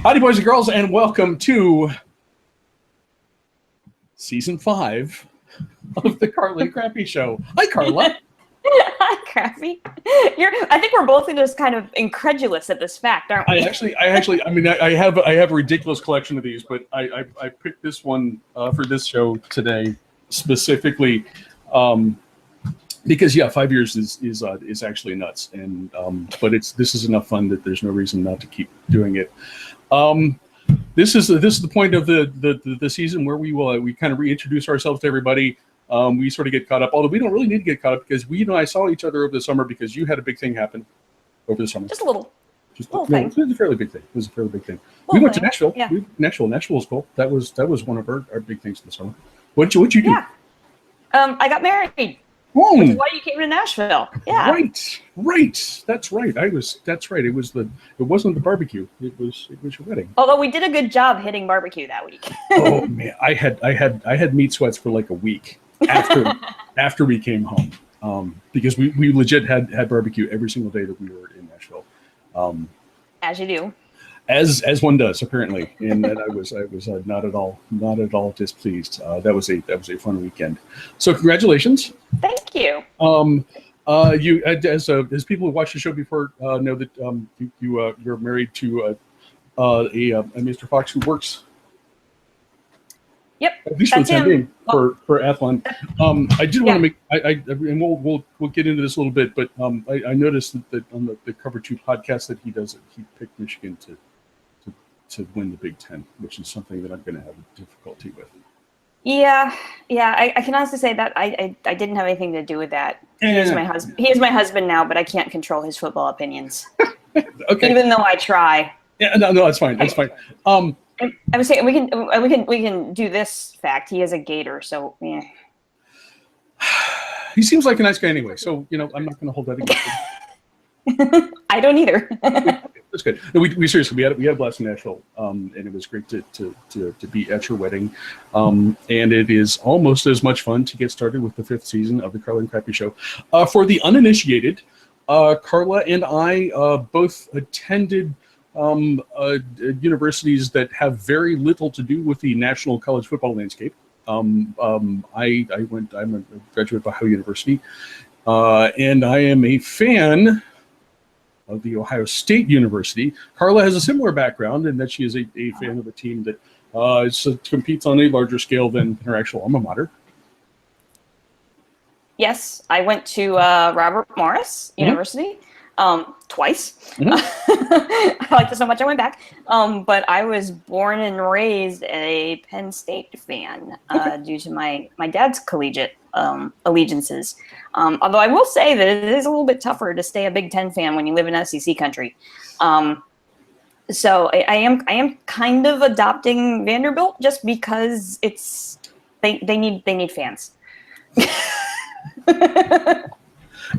Howdy, boys and girls, and welcome to Season 5 of the Carla and Crappy Show. Hi, Carla. Hi, Crappy. I think we're both just kind of incredulous at this fact, aren't we? I have a ridiculous collection of these, but I picked this one for this show today specifically because 5 years is actually nuts, and but this is enough fun that there's no reason not to keep doing it. This is the point of the season where we kind of reintroduce ourselves to everybody. We sort of get caught up, although we don't really need to get caught up because we I saw each other over the summer because you had a big thing happen over the summer. Just a little thing. It was a fairly big thing. We went to Nashville. Yeah. Nashville was cool. That was one of our big things this summer. What'd you do? Yeah. I got married. Whoa. Which is why you came to Nashville. Yeah. Right. That's right. That's right. It wasn't the barbecue. It was your wedding. Although we did a good job hitting barbecue that week. Oh man, I had meat sweats for like a week after we came home. Because we legit had barbecue every single day that we were in Nashville. As you do. As one does, apparently, and I was not at all displeased. That was a fun weekend. So congratulations. Thank you. You as people who watched the show before know that you're married to a Mr. Fox who works. Yep. At least for the time being for Athlon. I did want to make and we'll get into this a little bit, but I noticed that on the Cover 2 podcast that he does, he picked Michigan to win the Big Ten, which is something that I'm going to have difficulty with. Yeah. I can honestly say that I didn't have anything to do with that. He is my husband. He is my husband now, but I can't control his football opinions. Okay. Even though I try. Yeah. No, that's fine. That's fine. I would say we can do this fact. He is a Gator, so yeah. He seems like a nice guy anyway, so I'm not going to hold that against him. I don't either. That's good. No, we seriously we had a blast in Nashville, and it was great to be at your wedding. And it is almost as much fun to get started with the 5th season of the Carla and Crappy Show. For the uninitiated, Carla and I both attended universities that have very little to do with the national college football landscape. I'm a graduate of Ohio University, and I am a fan of the Ohio State University. Carla has a similar background in that she is a fan of a team that competes on a larger scale than her actual alma mater. Yes, I went to Robert Morris University twice. Mm-hmm. I liked it so much I went back. But I was born and raised a Penn State fan due to my dad's collegiate allegiances. Although I will say that it is a little bit tougher to stay a Big Ten fan when you live in SEC country. So I am kind of adopting Vanderbilt just because they need fans.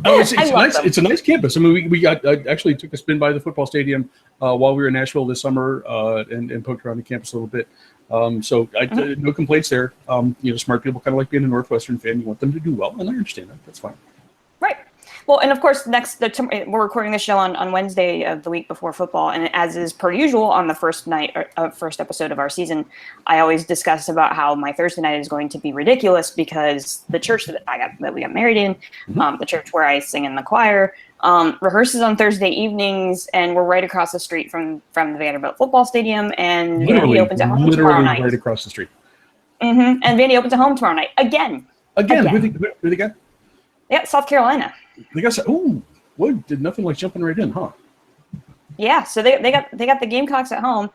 It's a nice campus. I mean, we actually took a spin by the football stadium while we were in Nashville this summer and poked around the campus a little bit. So no complaints there. Smart people kind of like being a Northwestern fan. You want them to do well, and I understand that. That's fine. Right. Well, and of course, we're recording this show on Wednesday of the week before football, and as is per usual on the first episode of our season, I always discuss about how my Thursday night is going to be ridiculous because the church that we got married in, the church where I sing in the choir, rehearses on Thursday evenings, and we're right across the street from the Vanderbilt football stadium, and Vandy opens at home tomorrow night. Right across the street. Mm-hmm. And Vandy opens at home tomorrow night again. Who they got? Yeah, South Carolina. They got did nothing like jumping right in, huh? Yeah, so they got the Gamecocks at home.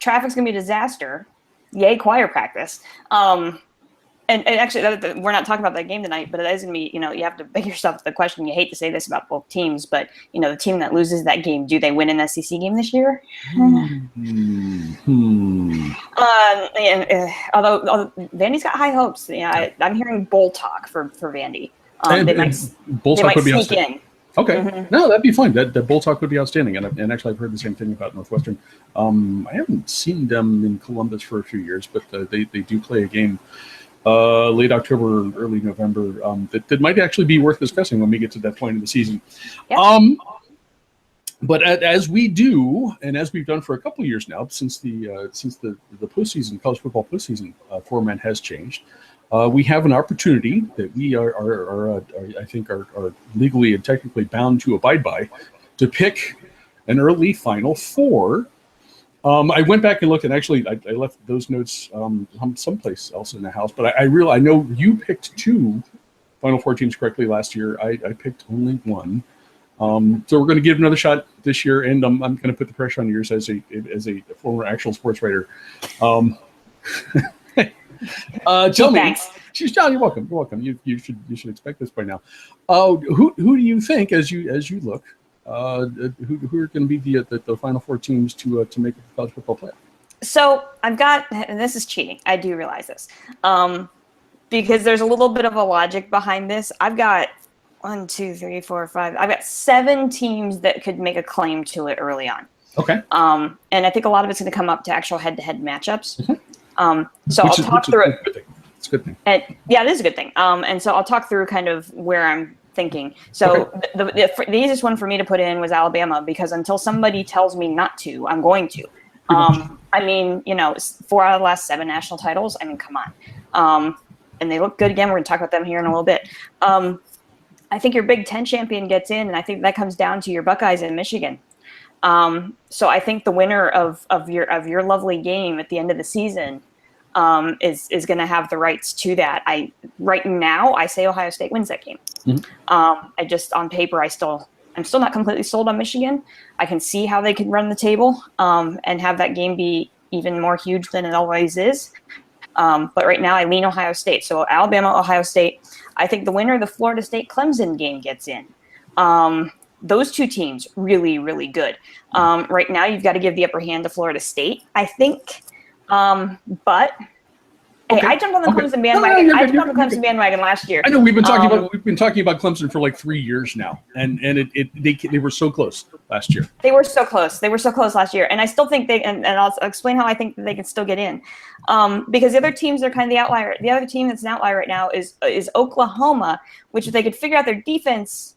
Traffic's gonna be a disaster. Yay, choir practice. And actually, we're not talking about that game tonight, but it is gonna be. You have to make yourself the question. You hate to say this about both teams, but the team that loses that game, do they win an SEC game this year? Although Vandy's got high hopes. I'm hearing bowl talk for Vandy. They might sneak in. Okay, no, that'd be fine. That bowl talk would be outstanding, and actually, I've heard the same thing about Northwestern. I haven't seen them in Columbus for a few years, but they do play a game late October, early November that might actually be worth discussing when we get to that point in the season. Yep. but as we do, and as we've done for a couple of years now, since the postseason, college football postseason format has changed, we have an opportunity that we are I think are legally and technically bound to abide by, to pick an early Final Four. I went back and looked, and actually I left those notes someplace else in the house. But I know you picked 2 Final Four teams correctly last year. I picked only 1. So we're going to give it another shot this year, and I'm going to put the pressure on yours as a former actual sports writer. Tell me, she's John. You're welcome. You're welcome. You should expect this by now. Who do you think, as you look, who are going to be the Final Four teams to make the college football playoff? So I've got, and this is cheating. I do realize this, because there's a little bit of a logic behind this. I've got 1, 2, 3, 4, 5. I've got 7 teams that could make a claim to it early on. Okay. And I think a lot of it's going to come up to actual head-to-head matchups. Mm-hmm. So I'll talk through it. It's a good thing. And, yeah, it is a good thing. And so I'll talk through kind of where I'm thinking. So the easiest one for me to put in was Alabama, because until somebody tells me not to, I'm going to. I mean, 4 out of the last 7 national titles. I mean, come on. And they look good again. We're going to talk about them here in a little bit. I think your Big Ten champion gets in, and I think that comes down to your Buckeyes in Michigan. So I think the winner of your lovely game at the end of the season is going to have the rights to that. Right now I say Ohio State wins that game. Mm-hmm. I just, on paper, I'm still not completely sold on Michigan. I can see how they can run the table and have that game be even more huge than it always is. But right now I lean Ohio State. So Alabama, Ohio State. I think the winner of the Florida State-Clemson game gets in. Those 2 teams, really, really good. Right now you've got to give the upper hand to Florida State, I think. But hey, I jumped on the Clemson bandwagon. I jumped on the Clemson bandwagon last year. I know we've been talking about Clemson for like 3 years now, and they were so close last year. They were so close. They were so close last year, and I still think and I'll explain how I think they can still get in, because the other teams are kind of the outlier. The other team that's an outlier right now is Oklahoma, which if they could figure out their defense.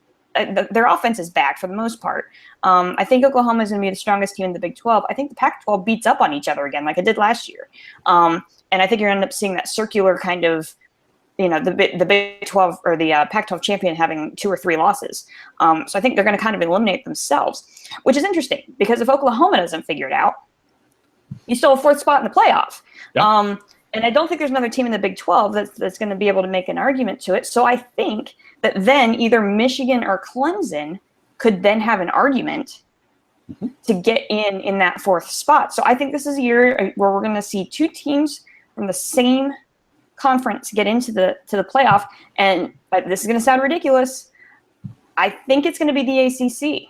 Their offense is back for the most part. I think Oklahoma is going to be the strongest team in the Big 12. I think the Pac-12 beats up on each other again, like it did last year. And I think you're going to end up seeing that circular kind of, the Big 12 or the Pac-12 champion having 2 or 3 losses. So I think they're going to kind of eliminate themselves, which is interesting because if Oklahoma doesn't figure it out, you still have 4th spot in the playoff. Yep. And I don't think there's another team in the Big 12 that's going to be able to make an argument to it. So I think that then either Michigan or Clemson could then have an argument to get in that 4th spot. So I think this is a year where we're going to see 2 teams from the same conference get into the playoff. And this is going to sound ridiculous. I think it's going to be the ACC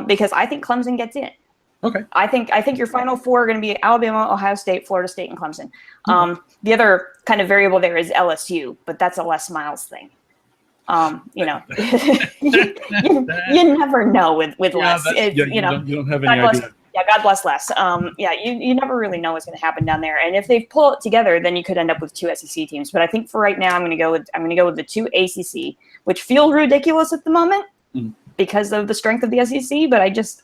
because I think Clemson gets in. Okay. I think your Final Four are going to be Alabama, Ohio State, Florida State, and Clemson. The other kind of variable there is LSU, but that's a Les Miles thing. You never know with Les. You don't have any idea. God bless Les. You never really know what's going to happen down there. And if they pull it together, then you could end up with 2 SEC teams. But I think for right now, I'm going to go with the 2 ACC, which feels ridiculous at the moment because of the strength of the SEC. But I just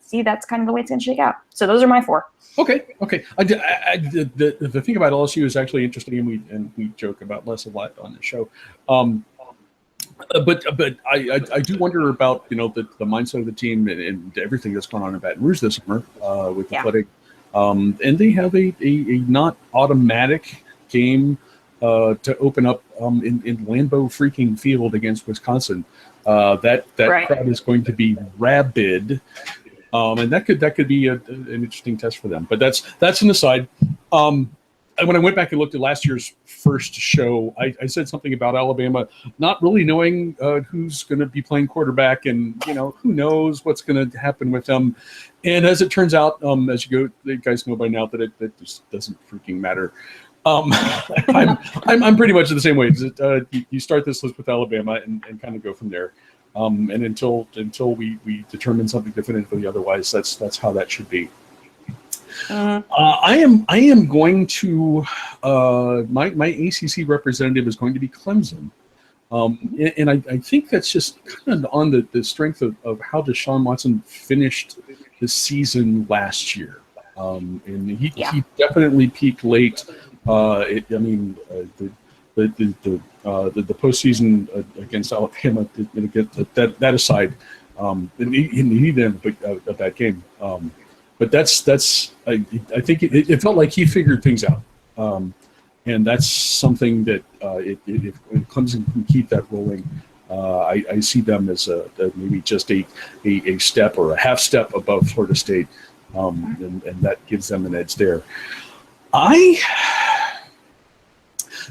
see that's kind of the way it's going to shake out. So those are my 4. Okay. The thing about LSU is actually interesting, and we joke about Les a lot on the show. But I do wonder about the mindset of the team and everything that's going on in Baton Rouge this summer with the flooding, and they have a not automatic game to open up in Lambeau freaking Field against Wisconsin. That crowd is going to be rabid. And that could be an interesting test for them. But that's an aside. When I went back and looked at last year's first show, I said something about Alabama not really knowing who's going to be playing quarterback, and who knows what's going to happen with them. And as it turns out, as you guys know by now that it just doesn't freaking matter. I'm pretty much the same way. You start this list with Alabama and kind of go from there. And until we determine something definitively otherwise, that's how that should be. I am going to my ACC representative is going to be Clemson. And I think that's just kind of on the strength of how Deshaun Watson finished the season last year. And he definitely peaked late. The postseason against Alabama, that aside, and he needed a bad game. But I think it felt like he figured things out. And that's something that if Clemson can keep that rolling, I see them as maybe just a step or a half step above Florida State, and that gives them an edge there.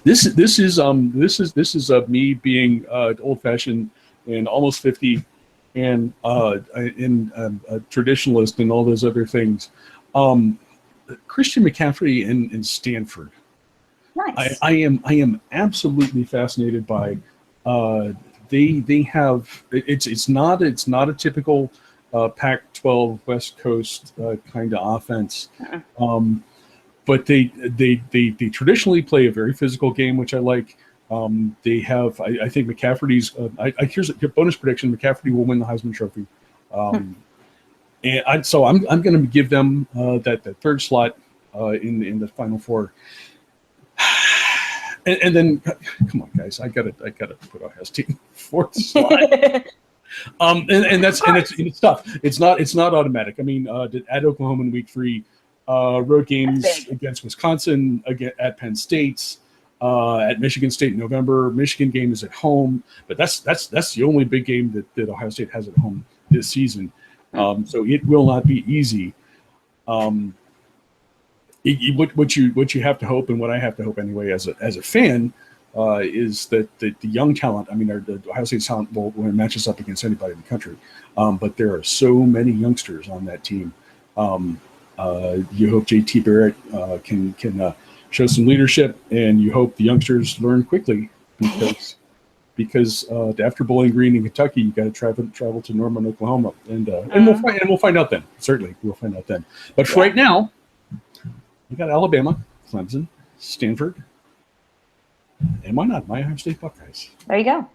This is me being old fashioned and almost 50, and a traditionalist and all those other things. Christian McCaffrey and Stanford. Nice. I am absolutely fascinated by. They have it's not a typical Pac-12 West Coast kind of offense, but they traditionally play a very physical game, which I like. They have I think McCaffrey's. Here's a bonus prediction: McCaffrey will win the Heisman Trophy, and so I'm going to give them that third slot in the Final Four. And then, come on, guys! I gotta put Ohio State in fourth slot. It's tough. It's not automatic. I mean, at Oklahoma in week 3, road games against Wisconsin, at Penn State, at Michigan State in November. Michigan game is at home, but that's the only big game that Ohio State has at home this season. So it will not be easy. What you have to hope, and what I have to hope anyway as a fan, is that the young talent. I mean, the Ohio State talent when it matches up against anybody in the country, but there are so many youngsters on that team. You hope JT Barrett can show some leadership, and you hope the youngsters learn quickly because after Bowling Green in Kentucky, you got to travel to Norman, Oklahoma, and we'll find out then. Certainly, we'll find out then. But for right now. You got Alabama, Clemson, Stanford, and why not my Ohio State Buckeyes? There you go.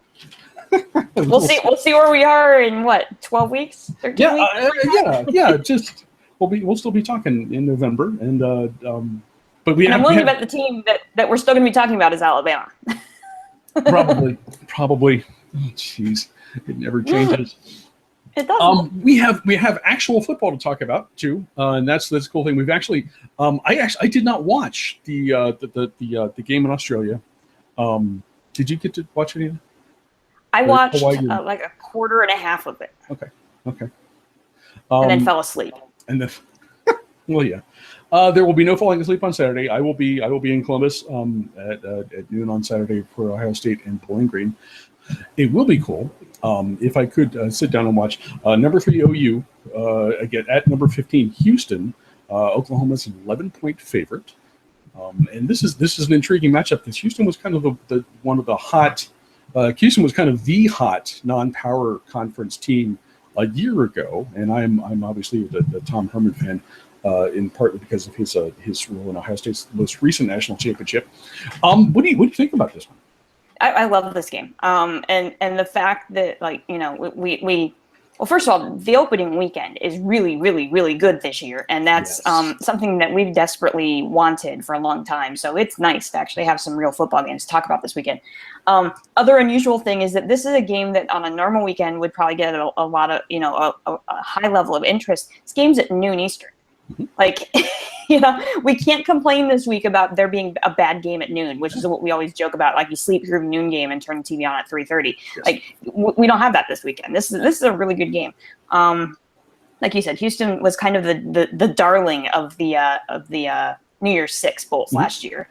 We'll see where we are in 12 weeks, 13 weeks. Just we'll still be talking in November, and but I'm willing to bet the team that we're still going to be talking about is Alabama. probably. Oh, jeez, it never changes. It doesn't. We have actual football to talk about too, and that's the cool thing. We've actually, I did not watch the game in Australia. Did you get to watch any of it? I watched like a quarter and a half of it. Okay. And then fell asleep. And then, well, yeah. There will be no falling asleep on Saturday. I will be in Columbus at noon on Saturday for Ohio State and Bowling Green. It will be cool if I could sit down and watch. Number 3 OU again at number 15 Houston. Oklahoma's an 11-point favorite, and this is an intriguing matchup because Houston was kind of one of the hot. Houston was kind of the hot non-power conference team a year ago, and I'm obviously the Tom Herman fan. In part because of his role in Ohio State's most recent national championship. What do you think about this one? I love this game. And the fact that we first of all, the opening weekend is really, really, really good this year. And that's something that we've desperately wanted for a long time. So it's nice to actually have some real football games to talk about this weekend. Other unusual thing is that this is a game that on a normal weekend would probably get a lot of, a high level of interest. This game's at noon Eastern. Like, we can't complain this week about there being a bad game at noon, which is what we always joke about. Like, you sleep through a noon game and turn the TV on at 3:30. Yes. Like, we don't have that this weekend. This is a really good game. Like you said, Houston was kind of the darling of the New Year's Six Bowls last year.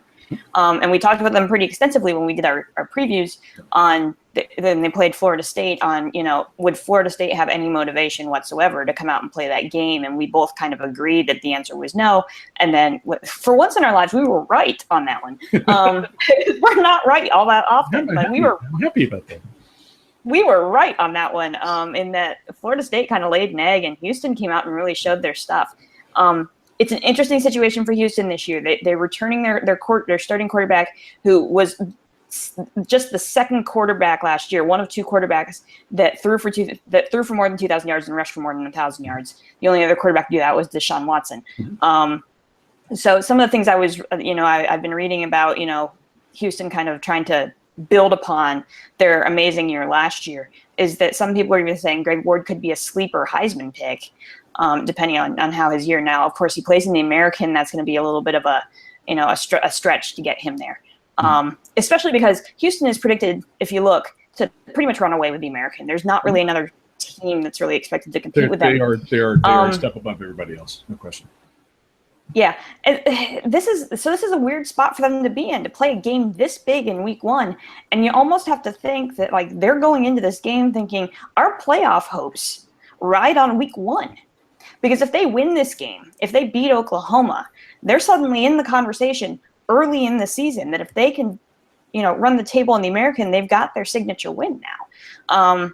And we talked about them pretty extensively when we did our previews on then they played Florida State on, would Florida State have any motivation whatsoever to come out and play that game? And we both kind of agreed that the answer was no. And then for once in our lives, we were right on that one. We're not right all that often, but I'm happy about that. We were right on that one in that Florida State kind of laid an egg and Houston came out and really showed their stuff. It's an interesting situation for Houston this year. They're returning their starting quarterback who was just the second quarterback last year, one of two quarterbacks that threw for more than 2,000 yards and rushed for more than 1,000 yards. The only other quarterback to do that was Deshaun Watson. So some of the things I've been reading about, Houston kind of trying to build upon their amazing year last year is that some people are even saying Greg Ward could be a sleeper Heisman pick, depending on how his year. Now, of course, he plays in the American. That's going to be a little bit of a stretch to get him there, especially because Houston is predicted, if you look, to pretty much run away with the American. There's not really another team that's really expected to compete with them. They are a step above everybody else, no question. Yeah, this is a weird spot for them to be in, to play a game this big in week 1, and you almost have to think that they're going into this game thinking our playoff hopes ride on week 1, because if they win this game, if they beat Oklahoma, they're suddenly in the conversation early in the season that if they can, run the table in the American, they've got their signature win now.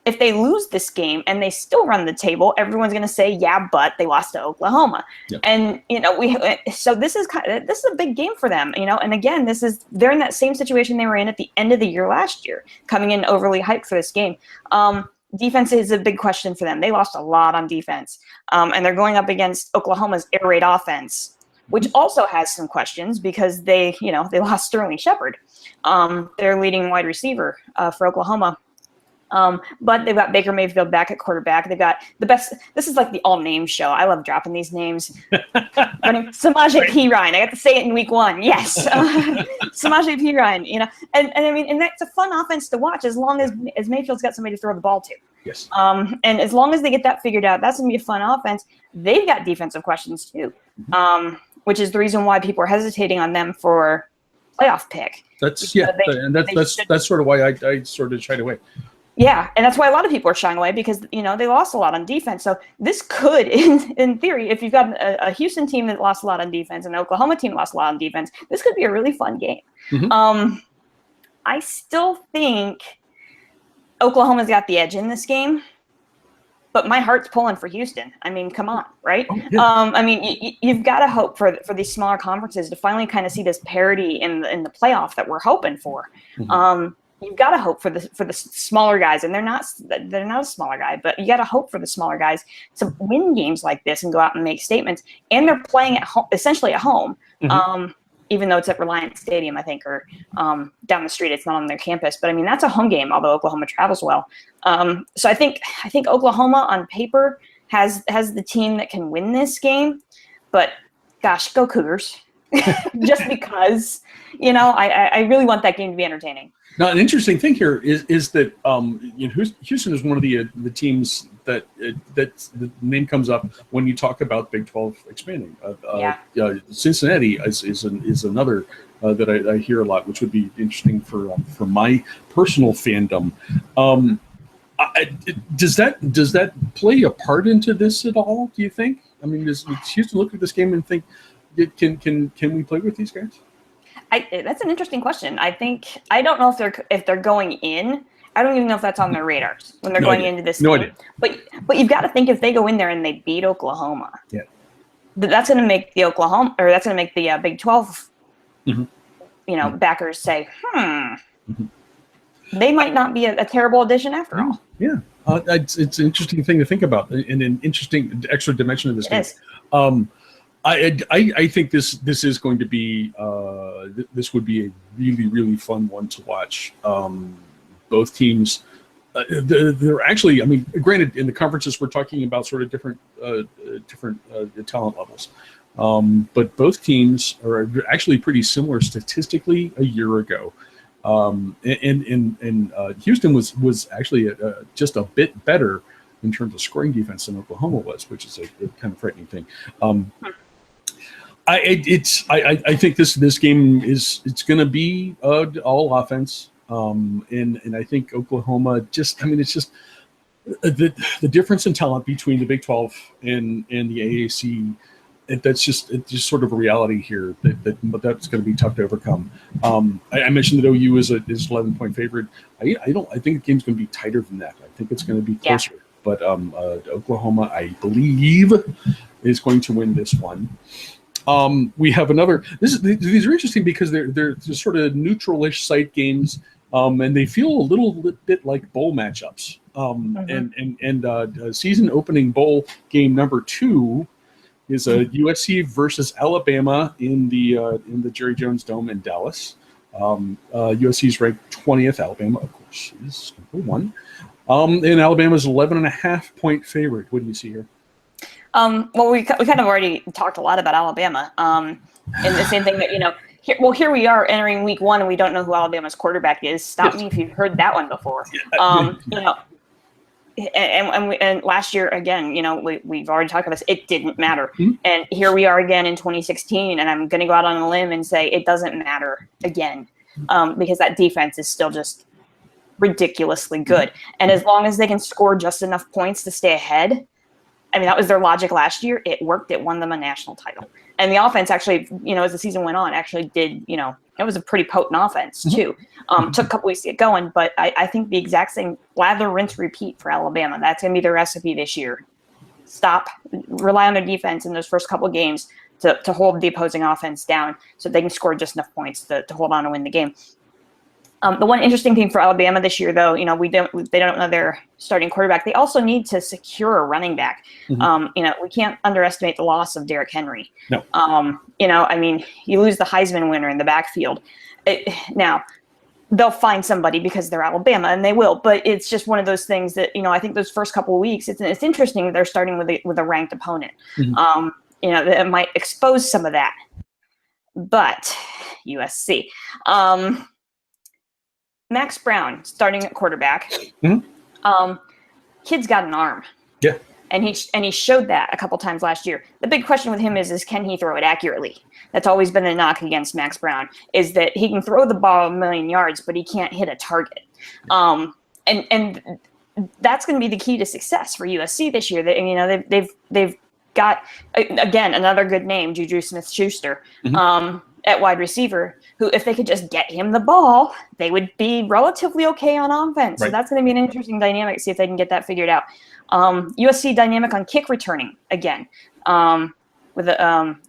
If they lose this game and they still run the table, everyone's going to say, yeah, but they lost to Oklahoma. Yep. And, so this is a big game for them, and again, they're in that same situation they were in at the end of the year last year, coming in overly hyped for this game. Defense is a big question for them. They lost a lot on defense, and they're going up against Oklahoma's air raid offense, which also has some questions because they lost Sterling Shepard, their leading wide receiver for Oklahoma. But they've got Baker Mayfield back at quarterback. They've got the best. This is like the all names show. I love dropping these names. Samaje Perine. I got to say it in week 1. Yes, Samaje Perine. And I mean, and that's a fun offense to watch as long as Mayfield's got somebody to throw the ball to. Yes. And as long as they get that figured out, that's gonna be a fun offense. They've got defensive questions too, which is the reason why people are hesitating on them for playoff pick. That's sort of why I sort of shied away. Yeah, and that's why a lot of people are shying away because, they lost a lot on defense. So this could, in theory, if you've got a Houston team that lost a lot on defense and an Oklahoma team that lost a lot on defense, this could be a really fun game. I still think Oklahoma's got the edge in this game, but my heart's pulling for Houston. I mean, come on, right? Oh, yeah. I mean, you've got to hope for these smaller conferences to finally kind of see this parity in the playoff that we're hoping for. You've got to hope for the smaller guys, and they're not a smaller guy, but you got to hope for the smaller guys to win games like this and go out and make statements. And they're playing at home, essentially at home, even though it's at Reliant Stadium, I think, or down the street. It's not on their campus, but I mean that's a home game. Although Oklahoma travels well, so I think Oklahoma on paper has the team that can win this game. But gosh, go Cougars! Just because I really want that game to be entertaining. Now, an interesting thing here is that Houston is one of the teams that the name comes up when you talk about Big 12 expanding. Cincinnati is another that I hear a lot, which would be interesting for my personal fandom. Does that play a part into this at all? Do you think? I mean, does Houston look at this game and think, can we play with these guys? That's an interesting question. I don't know if they're going in. I don't even know if that's on their radars when they're going into this game. But you've got to think if they go in there and they beat Oklahoma, that's going to make the Big 12, backers say, they might not be a terrible addition after all. Yeah, it's an interesting thing to think about, and an interesting extra dimension of this game. I think this is going to be this would be a really, really fun one to watch. Both teams, they're actually, I mean, granted, in the conferences we're talking about sort of different talent levels, but both teams are actually pretty similar statistically a year ago. And Houston was actually just a bit better in terms of scoring defense than Oklahoma was, which is a kind of frightening thing. I think this game it's going to be all offense, and I think Oklahoma it's just the difference in talent between the Big 12 and the AAC. It's just sort of a reality here that's going to be tough to overcome. I mentioned that OU is 11-point favorite. I think the game's going to be tighter than that. I think it's going to be closer. Yeah. But Oklahoma, I believe, is going to win this one. We have another. These are interesting because they're just sort of neutral-ish site games, and they feel a little bit like bowl matchups. Season opening bowl game number 2 is a USC versus Alabama in the Jerry Jones Dome in Dallas. USC is ranked 20th. Alabama, of course, is number 1. And Alabama's 11.5-point favorite. What do you see here? Well, we kind of already talked a lot about Alabama. And the same thing that, here we are entering week 1 and we don't know who Alabama's quarterback is. Stop me if you've heard that one before. And last year, again, we've already talked about this. It didn't matter. And here we are again in 2016, and I'm going to go out on a limb and say it doesn't matter again, because that defense is still just ridiculously good. And as long as they can score just enough points to stay ahead, I mean, that was their logic last year. It worked. It won them a national title. And the offense actually, as the season went on, actually did, it was a pretty potent offense too. Took a couple weeks to get going, but I think the exact same lather, rinse, repeat for Alabama. That's going to be the recipe this year. Rely on their defense in those first couple of games to hold the opposing offense down so they can score just enough points to hold on and win the game. The one interesting thing for Alabama this year, though, they don't know their starting quarterback. They also need to secure a running back. We can't underestimate the loss of Derrick Henry. No. You lose the Heisman winner in the backfield. Now, they'll find somebody because they're Alabama, and they will. But it's just one of those things that I think those first couple of weeks, it's interesting that they're starting with a ranked opponent. That might expose some of that. But USC. Max Brown starting at quarterback. Kid's got an arm. Yeah. And he showed that a couple times last year. The big question with him is can he throw it accurately? That's always been a knock against Max Brown, is that he can throw the ball a million yards, but he can't hit a target. And that's going to be the key to success for USC this year. They've got, again, another good name, Juju Smith-Schuster. At wide receiver, who, if they could just get him the ball, they would be relatively okay on offense. Right. So that's going to be an interesting dynamic to see if they can get that figured out. USC dynamic on kick returning again, with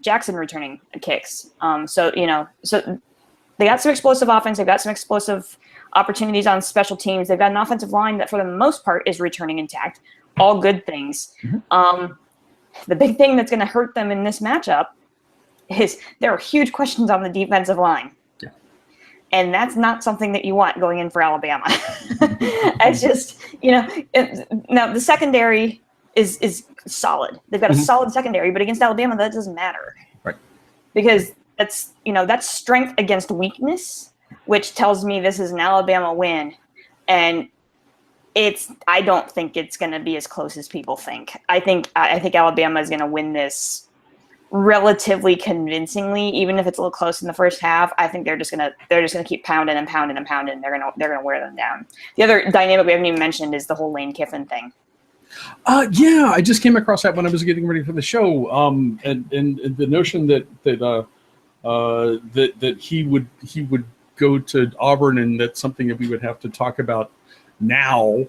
Jackson returning kicks. So they got some explosive offense. They've got some explosive opportunities on special teams. They've got an offensive line that, for the most part, is returning intact. All good things. The big thing that's going to hurt them in this matchup is there are huge questions on the defensive line. Yeah. And that's not something that you want going in for Alabama. It's just, now the secondary is solid. They've got a solid secondary, but against Alabama, that doesn't matter. Right. Because that's strength against weakness, which tells me this is an Alabama win. And I don't think it's going to be as close as people think. I think Alabama is going to win this relatively convincingly, even if it's a little close in the first half. I think they're just gonna keep pounding and pounding and pounding. And they're gonna wear them down. The other dynamic we haven't even mentioned is the whole Lane Kiffin thing. Yeah, I just came across that when I was getting ready for the show. And the notion that he would go to Auburn, and that's something that we would have to talk about now.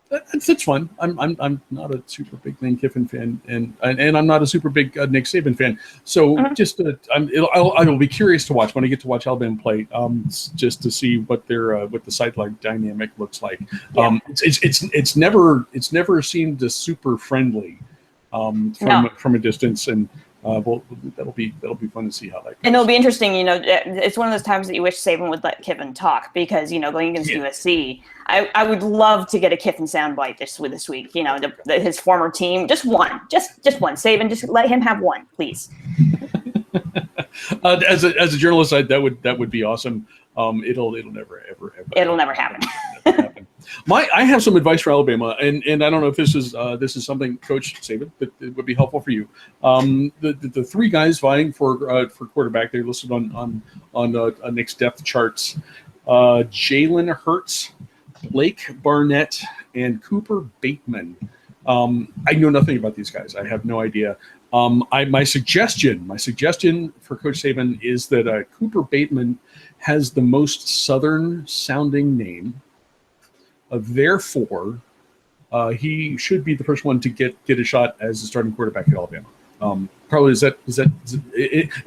That's fun. I'm not a super big Lane Kiffin fan, and I'm not a super big Nick Saban fan. So I will be curious to watch when I get to watch Alabama play, just to see what the sideline dynamic looks like. Yeah. It's never seemed as super friendly from a distance, and that'll be fun to see how that goes. And it'll be interesting. It's one of those times that you wish Saban would let Kiffin talk, because going against USC, I would love to get a Kiffin soundbite this week. His former team, just one. Saban, just let him have one, please. As a journalist, that would be awesome. It'll never ever happen. It'll never happen. I have some advice for Alabama, and I don't know if this is something, Coach Saban, that it would be helpful for you. The three guys vying for quarterback, they're listed on Nick's depth charts: Jalen Hurts, Blake Barnett, and Cooper Bateman. I know nothing about these guys. I have no idea. My suggestion for Coach Saban is that Cooper Bateman has the most Southern-sounding name. Therefore, he should be the first one to get a shot as the starting quarterback at Alabama. Probably is that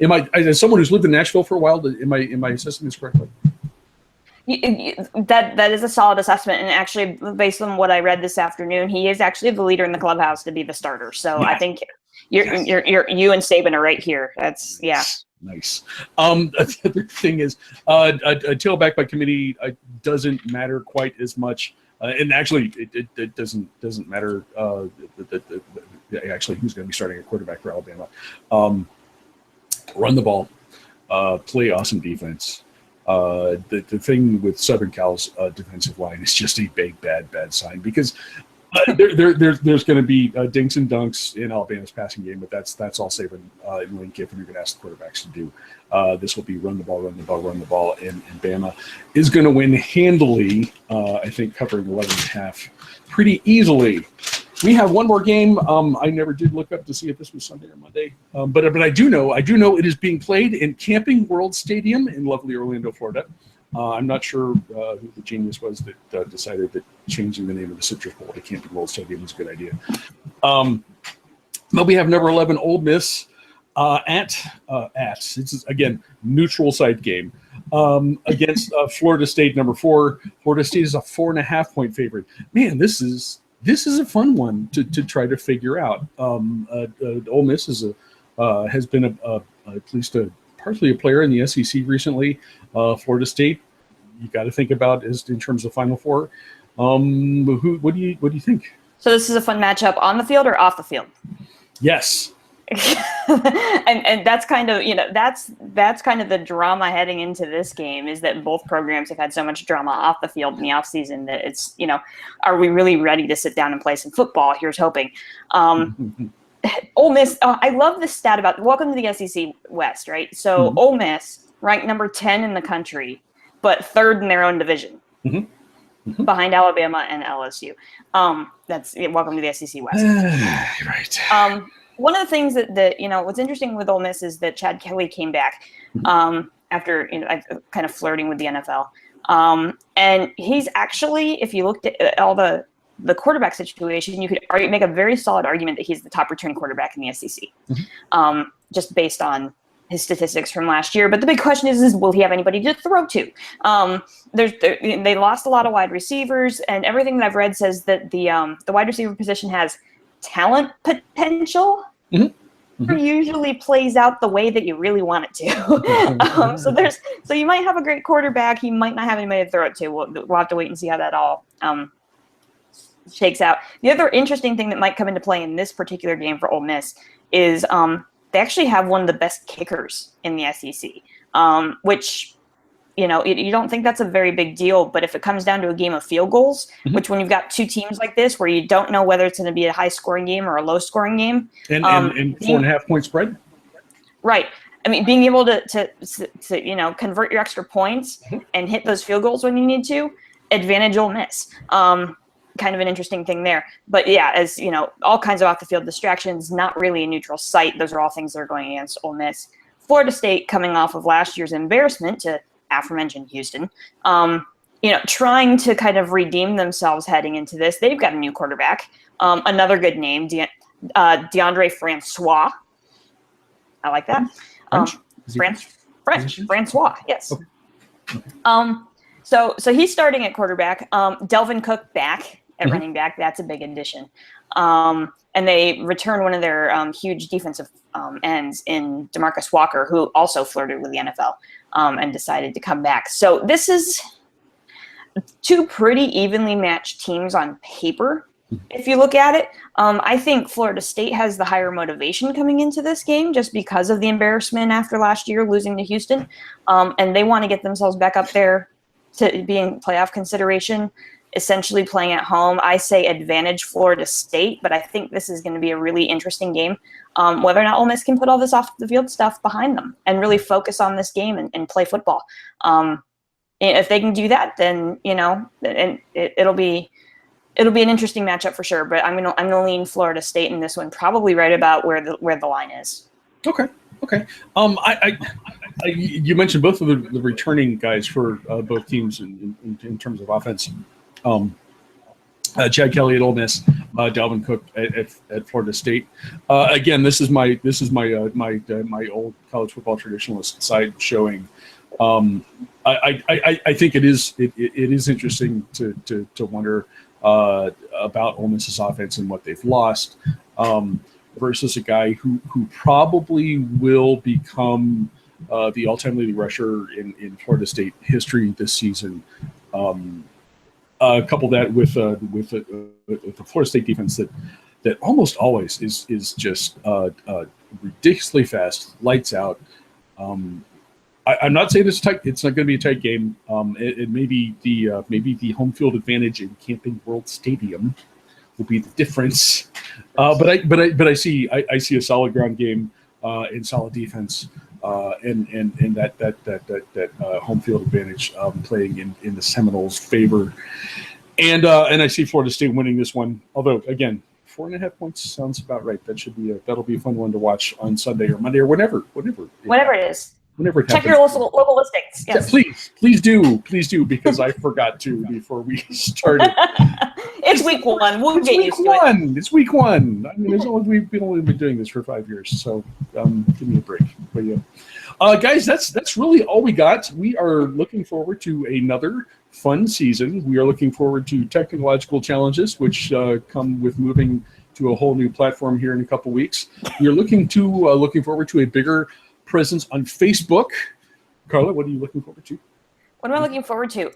am I, as someone who's lived in Nashville for a while, am I assessing this correctly? That is a solid assessment, and actually, based on what I read this afternoon, he is actually the leader in the clubhouse to be the starter. So I think you and Saban are right here. That's Nice. The other thing is, a tailback by committee doesn't matter quite as much, and actually, it doesn't matter. Actually, who's going to be starting at quarterback for Alabama? Run the ball, play awesome defense. The thing with Southern Cal's defensive line is just a big bad sign, because there's going to be dinks and dunks in Alabama's passing game, but that's all Saban and Lane Kiffin are going to ask the quarterbacks to do. This will be run the ball, and Bama is going to win handily. I think covering 11.5 pretty easily. We have one more game. I never did look up to see if this was Sunday or Monday, but I do know it is being played in Camping World Stadium in lovely Orlando, Florida. I'm not sure who the genius was that decided that changing the name of the Citrus Bowl to Camping World Stadium was a good idea. But we have number 11 Ole Miss at it's again neutral site game against Florida State, number 4. Florida State is a 4.5 point favorite. Man, this is a fun one to try to figure out. Ole Miss has been at least partially a player in the SEC recently. Florida State, you got to think about as in terms of Final Four. What do you think? So this is a fun matchup on the field or off the field? Yes. and that's kind of that's kind of the drama heading into this game, is that both programs have had so much drama off the field in the offseason that it's are we really ready to sit down and play some football? Here's hoping. Ole Miss, I love this stat about welcome to the SEC West, right? So Ole Miss ranked number 10 in the country, but third in their own division, behind Alabama and LSU. That's welcome to the SEC West. Right. One of the things that what's interesting with Ole Miss is that Chad Kelly came back after kind of flirting with the NFL, and he's actually, if you looked at all the quarterback situation, you could make a very solid argument that he's the top returning quarterback in the SEC, just based on his statistics from last year. But the big question is will he have anybody to throw to? They lost a lot of wide receivers, and everything that I've read says that the wide receiver position has talent potential. Usually plays out the way that you really want it to. So you might have a great quarterback, you might not have anybody to throw it to. We'll have to wait and see how that all shakes out. The other interesting thing that might come into play in this particular game for Ole Miss is they actually have one of the best kickers in the SEC, which you don't think that's a very big deal, but if it comes down to a game of field goals, which when you've got two teams like this where you don't know whether it's going to be a high scoring game or a low scoring game, and 4.5 point spread, right? I mean, being able to convert your extra points and hit those field goals when you need to, advantage Ole Miss. Kind of an interesting thing there. But yeah, as all kinds of off the field distractions, not really a neutral site. Those are all things that are going against Ole Miss. Florida State, coming off of last year's embarrassment to aforementioned Houston, trying to kind of redeem themselves heading into this. They've got a new quarterback, another good name, DeAndre Francois. I like that. Francois, yes. So he's starting at quarterback. Delvin Cook back at running back. That's a big addition. And they returned one of their huge defensive ends in DeMarcus Walker, who also flirted with the NFL and decided to come back. So this is two pretty evenly matched teams on paper. If you look at it, I think Florida State has the higher motivation coming into this game just because of the embarrassment after last year losing to Houston. And they want to get themselves back up there to being playoff consideration, essentially playing at home. I say advantage Florida State, but I think this is going to be a really interesting game. Whether or not Ole Miss can put all this off the field stuff behind them and really focus on this game and play football. If they can do that, then it'll be an interesting matchup for sure. But I'm gonna lean Florida State in this one, probably right about where the line is. Okay. You mentioned both of the returning guys for both teams in terms of offense. Chad Kelly at Ole Miss, Dalvin Cook at Florida State. Again, this is my old college football traditionalist side showing. I think it is interesting to wonder about Ole Miss's offense and what they've lost versus a guy who probably will become the all-time leading rusher in Florida State history this season. Couple that with the Florida State defense that almost always is just ridiculously fast, lights out. I'm not saying it's tight. It's not going to be a tight game. It may be the home field advantage in Camping World Stadium will be the difference. But I see a solid ground game and solid defense. And that home field advantage playing in the Seminoles' favor, and I see Florida State winning this one. Although again, 4.5 points sounds about right. That'll be a fun one to watch on Sunday or Monday or whenever it is. Whenever it check happens. your local listings. Yes. Yeah, please do because I forgot to before we started. It's week one. We'll get used to it. It's week one. I mean, we've only been doing this for 5 years, so give me a break. But yeah, guys, that's really all we got. We are looking forward to another fun season. We are looking forward to technological challenges, which come with moving to a whole new platform here in a couple weeks. We are looking forward to a bigger presence on Facebook. Carla, what are you looking forward to? What am I looking forward to?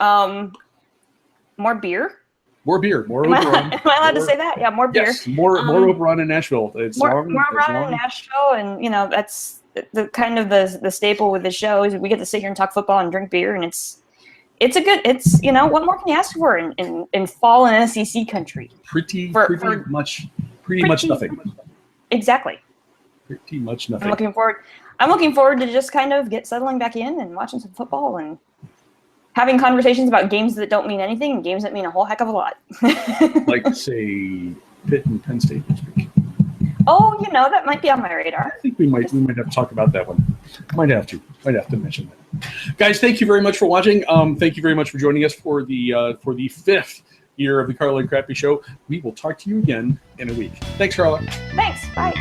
More beer. More Oberon. Am I allowed to say that? Yeah, more beer. Yes, more Oberon in Nashville. More Oberon in Nashville, and that's the kind of the staple with the show is we get to sit here and talk football and drink beer, and it's what more can you ask for in fall in SEC country? Pretty much nothing. Exactly. Pretty much nothing. I'm looking forward to just kind of settling back in and watching some football and having conversations about games that don't mean anything and games that mean a whole heck of a lot. Like, say, Pitt and Penn State this week. Oh, that might be on my radar. I think we might have to talk about that one. Might have to mention that. Guys, thank you very much for watching. Thank you very much for joining us for the fifth year of the Carla and Crappy Show. We will talk to you again in a week. Thanks, Carla. Thanks. Bye.